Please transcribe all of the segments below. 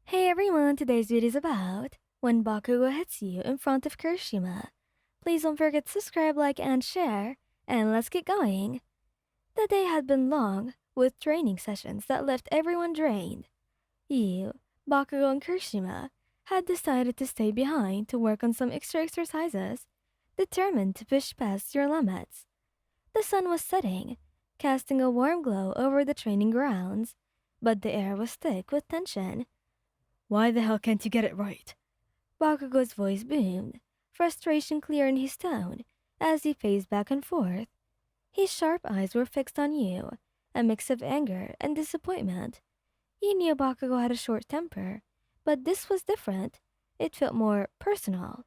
Hey everyone, today's video is about when Bakugou hits you in front of Kirishima. Please don't forget to subscribe, like, and share, and let's get going. The day had been long, with training sessions that left everyone drained. You, Bakugou, and Kirishima had decided to stay behind to work on some extra exercises, determined to push past your limits. The sun was setting, casting a warm glow over the training grounds, but the air was thick with tension. Why the hell can't you get it right? Bakugou's voice boomed, frustration clear in his tone as he paced back and forth. His sharp eyes were fixed on you, a mix of anger and disappointment. You knew Bakugou had a short temper, but this was different. It felt more personal.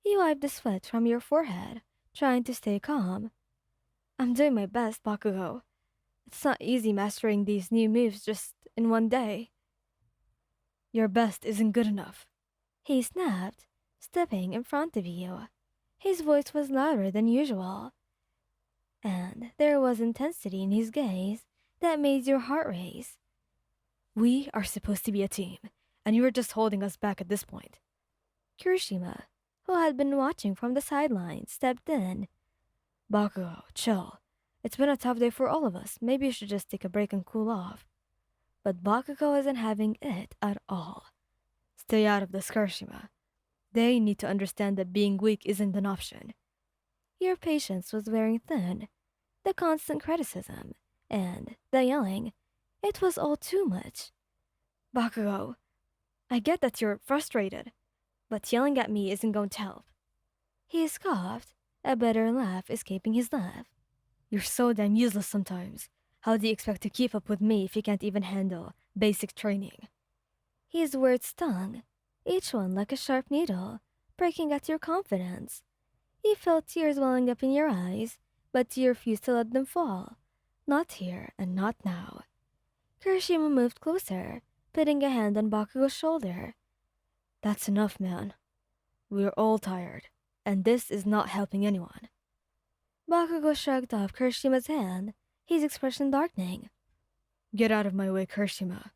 You wiped the sweat from your forehead, trying to stay calm. I'm doing my best, Bakugou. It's not easy mastering these new moves just in one day. Your best isn't good enough. He snapped, stepping in front of you. His voice was louder than usual, and there was intensity in his gaze that made your heart race. We are supposed to be a team, and you are just holding us back at this point. Kirishima, who had been watching from the sidelines, stepped in. Bakugou, chill. It's been a tough day for all of us. Maybe you should just take a break and cool off. But Bakugou wasn't having it at all. Stay out of this, Kirishima. They need to understand that being weak isn't an option. Your patience was wearing thin. The constant criticism and the yelling, it was all too much. Bakugou, I get that you're frustrated, but yelling at me isn't going to help. He scoffed, a bitter laugh escaping his laugh. You're so damn useless sometimes. How do you expect to keep up with me if you can't even handle basic training? His words stung, each one like a sharp needle, breaking at your confidence. You felt tears welling up in your eyes, but you refused to let them fall. Not here and not now. Kirishima moved closer, putting a hand on Bakugou's shoulder. That's enough, man. We're all tired, and this is not helping anyone. Bakugou shrugged off Kirishima's hand, his expression darkening. Get out of my way, Kirishima,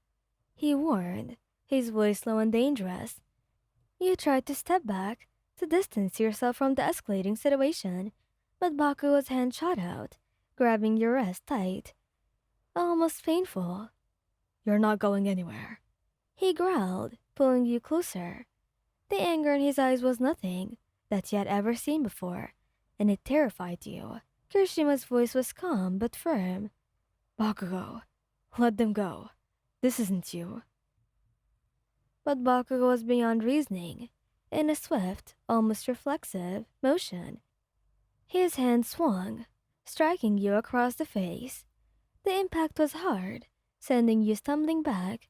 he warned, his voice low and dangerous. You tried to step back, to distance yourself from the escalating situation, but Bakugou's hand shot out, grabbing your wrist tight. Almost painful. You're not going anywhere. He growled, pulling you closer. The anger in his eyes was nothing that you had ever seen before, and it terrified you. Kirishima's voice was calm but firm. Bakugou, let them go. This isn't you. But Bakugou was beyond reasoning. In a swift, almost reflexive motion, his hand swung, striking you across the face. The impact was hard, sending you stumbling back,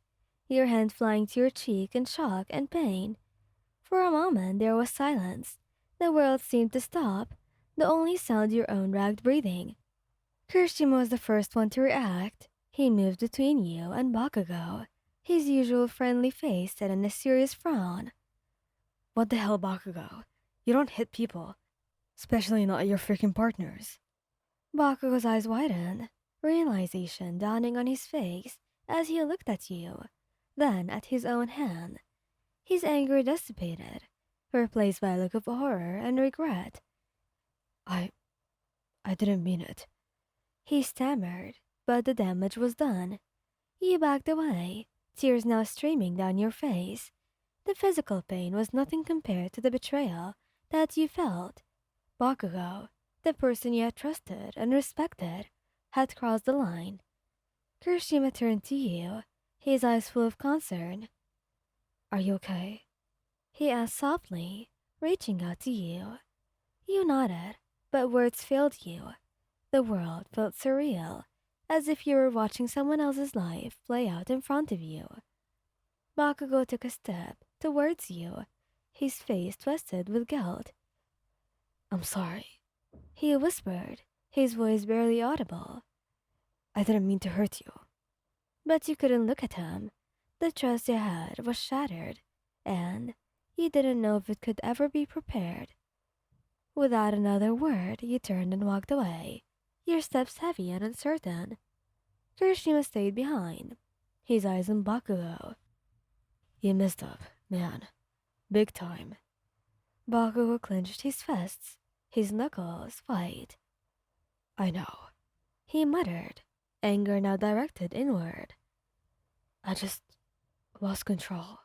your hand flying to your cheek in shock and pain. For a moment there was silence. The world seemed to stop, the only sound your own ragged breathing. Kirishima was the first one to react. He moved between you and Bakugou, his usual friendly face set in a serious frown. What the hell, Bakugou? You don't hit people, especially not your freaking partners. Bakugou's eyes widened, realization dawning on his face as he looked at you, then at his own hand. His anger dissipated, replaced by a look of horror and regret. I didn't mean it. He stammered, but the damage was done. You backed away, tears now streaming down your face. The physical pain was nothing compared to the betrayal that you felt. Bakugou, the person you had trusted and respected, had crossed the line. Kirishima turned to you, his eyes full of concern. Are you okay? He asked softly, reaching out to you. You nodded, but words failed you. The world felt surreal, as if you were watching someone else's life play out in front of you. Bakugou took a step towards you, his face twisted with guilt. I'm sorry, he whispered, his voice barely audible. I didn't mean to hurt you. But you couldn't look at him. The trust you had was shattered, and you didn't know if it could ever be repaired. Without another word, you turned and walked away, your steps heavy and uncertain. Kirishima stayed behind, his eyes on Bakugou. You messed up, man. Big time. Bakugou clenched his fists, his knuckles white. I know. He muttered, anger now directed inward. I just lost control.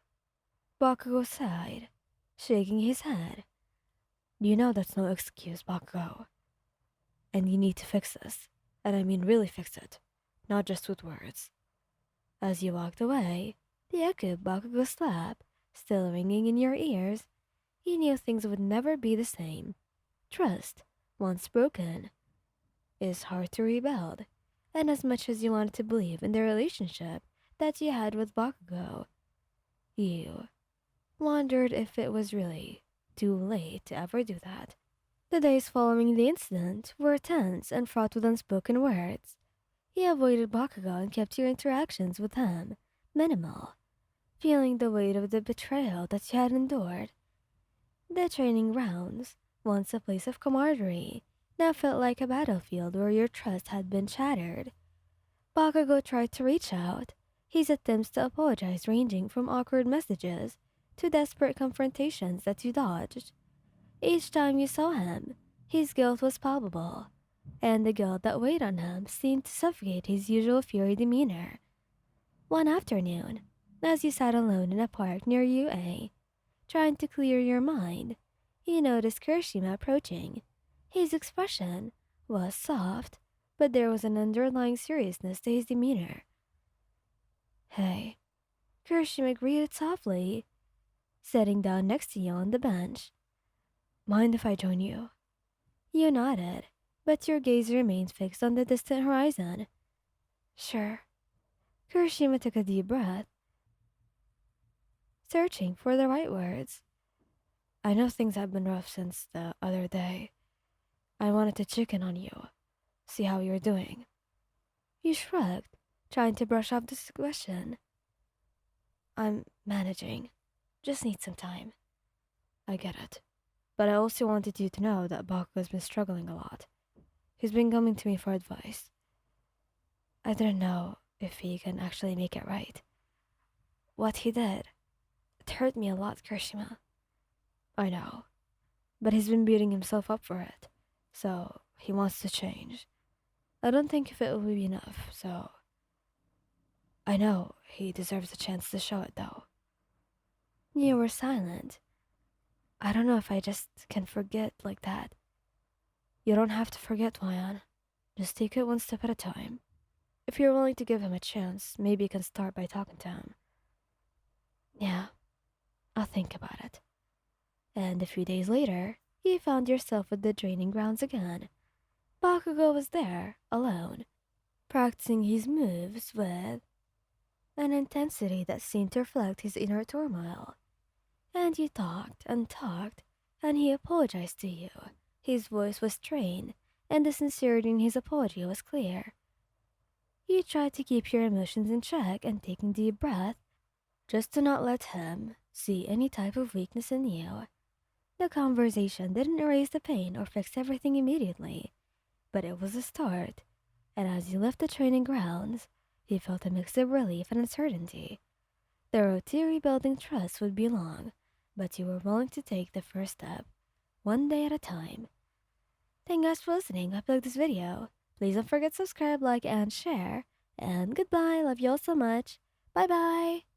Bakugou sighed, shaking his head. You know that's no excuse, Bakugou. And you need to fix this. And I mean really fix it. Not just with words. As you walked away, the echo of Bakugou's slap still ringing in your ears, you knew things would never be the same. Trust, once broken, is hard to rebuild, and as much as you wanted to believe in the relationship that you had with Bakugou, you wondered if it was really too late to ever do that. The days following the incident were tense and fraught with unspoken words. You avoided Bakugou and kept your interactions with him minimal, feeling the weight of the betrayal that you had endured. The training grounds, once a place of camaraderie, now felt like a battlefield where your trust had been shattered. Bakugou tried to reach out, his attempts to apologize ranging from awkward messages to desperate confrontations that you dodged. Each time you saw him, his guilt was palpable, and the guilt that weighed on him seemed to suffocate his usual fiery demeanor. One afternoon, as you sat alone in a park near UA, trying to clear your mind, you noticed Kirishima approaching. His expression was soft, but there was an underlying seriousness to his demeanor. Hey. Kirishima greeted softly, sitting down next to you on the bench. Mind if I join you? You nodded, but your gaze remained fixed on the distant horizon. Sure. Kirishima took a deep breath, searching for the right words. I know things have been rough since the other day. I wanted to check in on you, see how you're doing. You shrugged, trying to brush off the question. I'm managing. Just need some time. I get it. But I also wanted you to know that Baku's been struggling a lot. He's been coming to me for advice. I didn't know if he can actually make it right. What he did, it hurt me a lot, Kirishima. I know. But he's been beating himself up for it. So he wants to change. I don't think if it will be enough, so... I know he deserves a chance to show it, though. You were silent. I don't know if I just can forget like that. You don't have to forget, Wyan. Just take it one step at a time. If you're willing to give him a chance, maybe you can start by talking to him. Yeah, I'll think about it. And a few days later, you found yourself at the training grounds again. Bakugou was there, alone, practicing his moves with an intensity that seemed to reflect his inner turmoil. And you talked, and he apologized to you. His voice was strained, and the sincerity in his apology was clear. You tried to keep your emotions in check and taking deep breath, just to not let him see any type of weakness in you. The conversation didn't erase the pain or fix everything immediately, but it was a start, and as you left the training grounds, you felt a mix of relief and uncertainty. The road to rebuilding trust would be long, but you were willing to take the first step, one day at a time. Thank you guys for listening. Hope you liked this video. Please don't forget to subscribe, like, and share. And goodbye. Love you all so much. Bye bye.